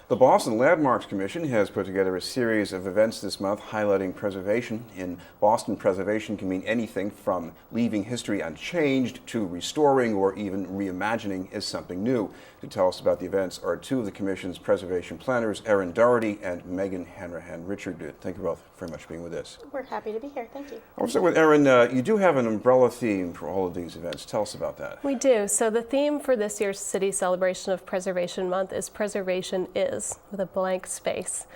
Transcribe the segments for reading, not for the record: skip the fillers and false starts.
The Boston Landmarks Commission has put together a series of events this month highlighting preservation. In Boston, preservation can mean anything from leaving history unchanged to restoring or even reimagining as something new. To tell us about the events are two of the Commission's preservation planners, Erin Doherty and Megan Hanrahan. Richard, thank you both very much for being with us. We're happy to be here. Thank you. I'll start with Erin. You do have an umbrella theme for all of these events. Tell us about that. We do. So the theme for this year's City Celebration of Preservation Month is Preservation Is, with a blank space.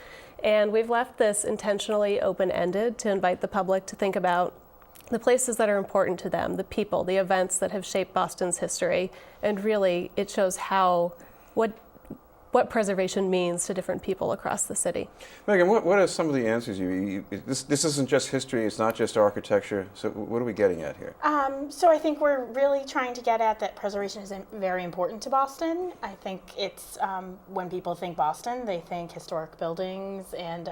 And we've left this intentionally open-ended to invite the public to think about the places that are important to them, the people, the events that have shaped Boston's history, and really it shows what preservation means to different people across the city. Megan, what are some of the answers this isn't just history, it's not just architecture, so what are we getting at here? So I think we're really trying to get at that preservation is very important to Boston. I think it's, when people think Boston, they think historic buildings, and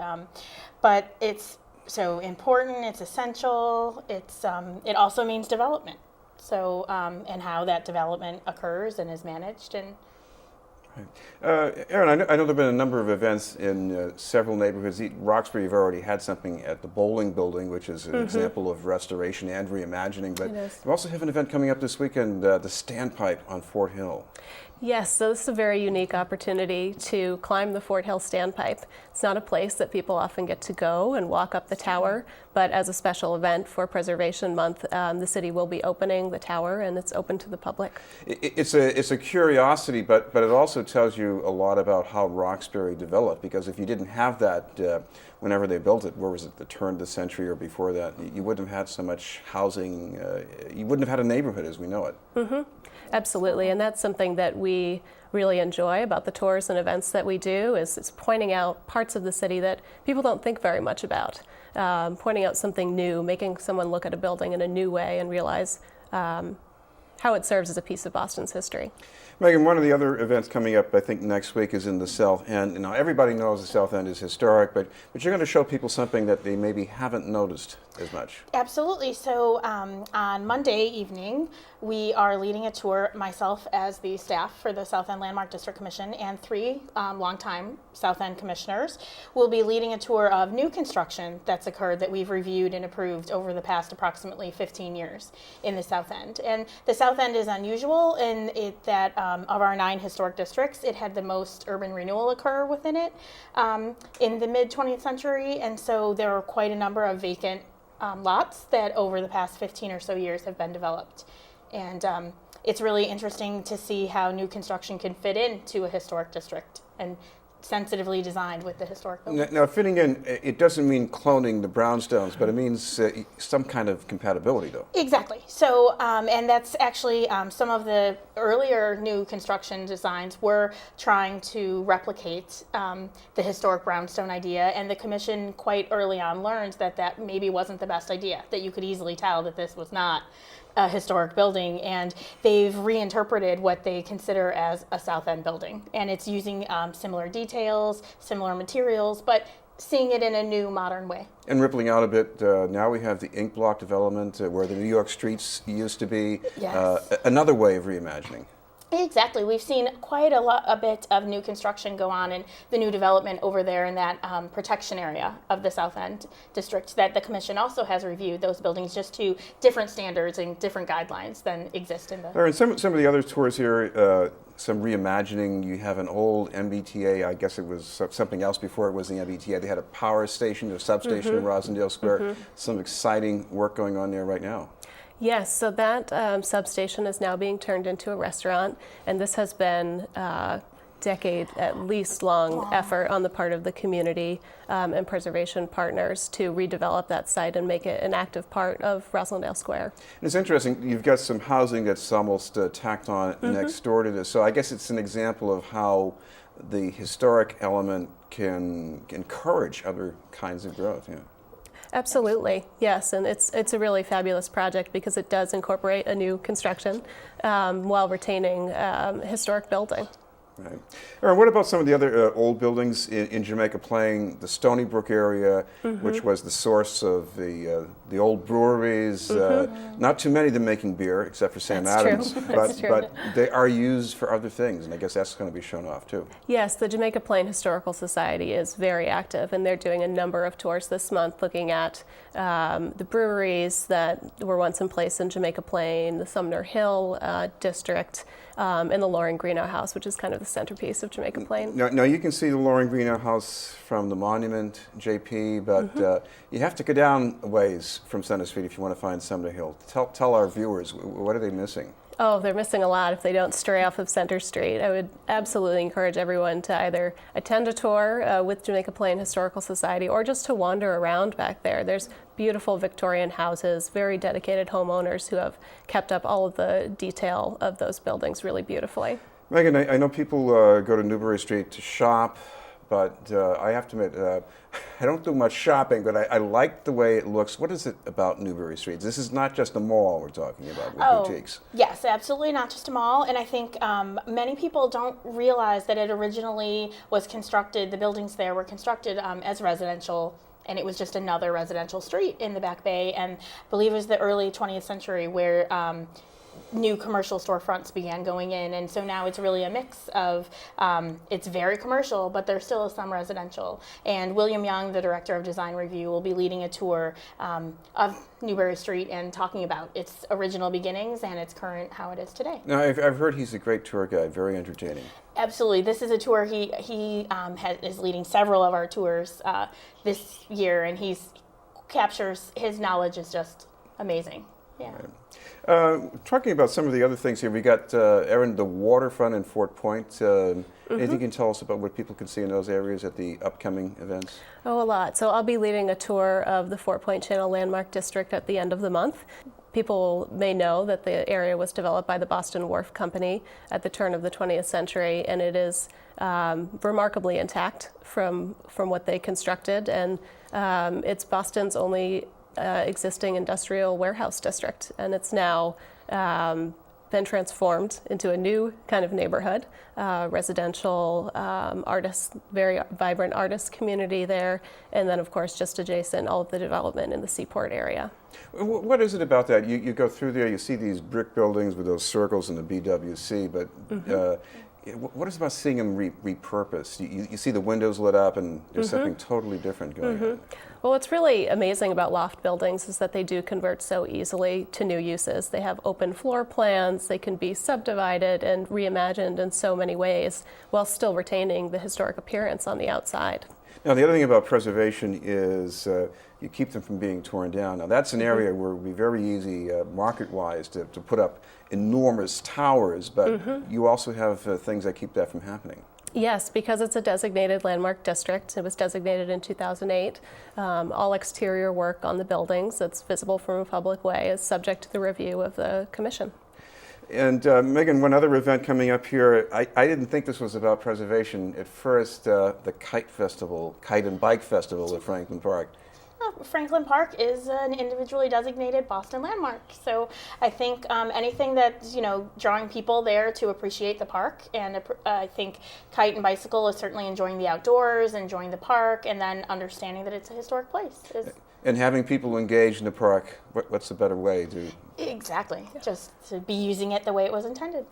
but it's so important, it's essential, it also means development. So, and how that development occurs and is managed. And Erin, I know there have been a number of events in several neighborhoods. Roxbury, you've already had something at the Bowling Building, which is an example of restoration and reimagining. But you also have an event coming up this weekend, the Standpipe on Fort Hill. Yes, so this is a very unique opportunity to climb the Fort Hill Standpipe. It's not a place that people often get to go and walk up the tower, but as a special event for Preservation Month, the city will be opening the tower, and it's open to the public. It's a curiosity, but it also tells you a lot about how Roxbury developed, because if you didn't have that whenever they built it, where was it, the turn of the century or before that, you wouldn't have had so much housing, you wouldn't have had a neighborhood as we know it. Absolutely, and that's something that we really enjoy about the tours and events that we do, is pointing out parts of the city that people don't think very much about, pointing out something new, making someone look at a building in a new way and realize how it serves as a piece of Boston's history. Megan, one of the other events coming up, I think next week, is in the South End. Now, everybody knows the South End is historic, but you're going to show people something that they maybe haven't noticed as much. Absolutely. So on Monday evening, we are leading a tour, myself as the staff for the South End Landmark District Commission, and three longtime South End commissioners will be leading a tour of new construction that's occurred that we've reviewed and approved over the past approximately 15 years in the South End. And the South End is unusual in that of our 9 historic districts, it had the most urban renewal occur within it in the mid-20th century, and so there are quite a number of vacant lots that over the past 15 or so years have been developed. And it's really interesting to see how new construction can fit into a historic district and sensitively designed with the historic buildings. Now, fitting in, it doesn't mean cloning the brownstones, but it means some kind of compatibility, though. Exactly. So, and that's actually some of the earlier new construction designs were trying to replicate the historic brownstone idea, and the commission quite early on learned that that maybe wasn't the best idea, that you could easily tell that this was not a historic building, and they've reinterpreted what they consider as a South End building, and it's using similar details, similar materials, but seeing it in a new modern way. And rippling out a bit, now we have the ink block development where the New York streets used to be. Yes. Another way of reimagining. Exactly. We've seen quite a bit of new construction go on in the new development over there in that protection area of the South End district that the commission also has reviewed those buildings just to different standards and different guidelines than exist in the... All right, some of the other tours here, some reimagining. You have an old MBTA, I guess it was something else before it was the MBTA. They had a power station, a substation in Rosendale Square. Some exciting work going on there right now. Yes, so that substation is now being turned into a restaurant, and this has been a decade at least long effort on the part of the community and preservation partners to redevelop that site and make it an active part of Rosendale Square. And it's interesting, you've got some housing that's almost tacked on next door to this, so I guess it's an example of how the historic element can encourage other kinds of growth. Yeah. Absolutely, yes, and it's a really fabulous project because it does incorporate a new construction while retaining historic building. Right. Aaron, what about some of the other old buildings in Jamaica Plain, the Stony Brook area, which was the source of the old breweries? Not too many of them making beer, except for Sam That's Adams, true. but That's true. but they are used for other things, and I guess that's going to be shown off too. Yes, the Jamaica Plain Historical Society is very active, and they're doing a number of tours this month looking at the breweries that were once in place in Jamaica Plain, the Sumner Hill district, and the Loring Greenough House, which is kind of the centerpiece of Jamaica Plain. Now you can see the Loring Greenough House from the monument, JP, but you have to go down a ways from Center Street if you want to find Sumner Hill. Tell our viewers, what are they missing? Oh, they're missing a lot if they don't stray off of Center Street. I would absolutely encourage everyone to either attend a tour with Jamaica Plain Historical Society or just to wander around back there. There's beautiful Victorian houses, very dedicated homeowners who have kept up all of the detail of those buildings really beautifully. Megan, I know people go to Newbury Street to shop, but I have to admit, I don't do much shopping, but I like the way it looks. What is it about Newbury Street? This is not just a mall we're talking about with boutiques. Yes, absolutely not just a mall. And I think many people don't realize that it originally was constructed, the buildings there were constructed as residential, and it was just another residential street in the Back Bay. And I believe it was the early 20th century where new commercial storefronts began going in, and so now it's really a mix of it's very commercial, but there still is some residential. And William Young, the director of Design Review, will be leading a tour of Newbury Street and talking about its original beginnings and its current, how it is today. Now, I've heard he's a great tour guide, very entertaining. Absolutely, this is a tour he is leading several of our tours this year, and captures his knowledge is just amazing. Yeah. Right. Talking about some of the other things here, we got, Erin, the waterfront in Fort Point. Anything you can tell us about what people can see in those areas at the upcoming events? Oh, a lot. So I'll be leading a tour of the Fort Point Channel Landmark District at the end of the month. People may know that the area was developed by the Boston Wharf Company at the turn of the 20th century, and it is remarkably intact from what they constructed, and it's Boston's only existing industrial warehouse district, and it's now been transformed into a new kind of neighborhood, residential, artists, very vibrant artist community there, and then of course just adjacent all of the development in the Seaport area. What is it about that? You go through there, you see these brick buildings with those circles in the BWC, but what is it about seeing them repurposed? You see the windows lit up and there's something totally different going on. Well, what's really amazing about loft buildings is that they do convert so easily to new uses. They have open floor plans, they can be subdivided and reimagined in so many ways while still retaining the historic appearance on the outside. Now, the other thing about preservation is you keep them from being torn down. Now, that's an area where it would be very easy market-wise to put up enormous towers, but you also have things that keep that from happening. Yes, because it's a designated landmark district. It was designated in 2008. All exterior work on the buildings that's visible from a public way is subject to the review of the commission. And Megan, one other event coming up here, I didn't think this was about preservation at first, the Kite and Bike Festival at Franklin Park. Franklin Park is an individually designated Boston landmark, so I think anything that's drawing people there to appreciate the park, and I think Kite and Bicycle is certainly enjoying the outdoors, enjoying the park, and then understanding that it's a historic place. And having people engaged in the park, what's a better way to... Exactly, just to be using it the way it was intended.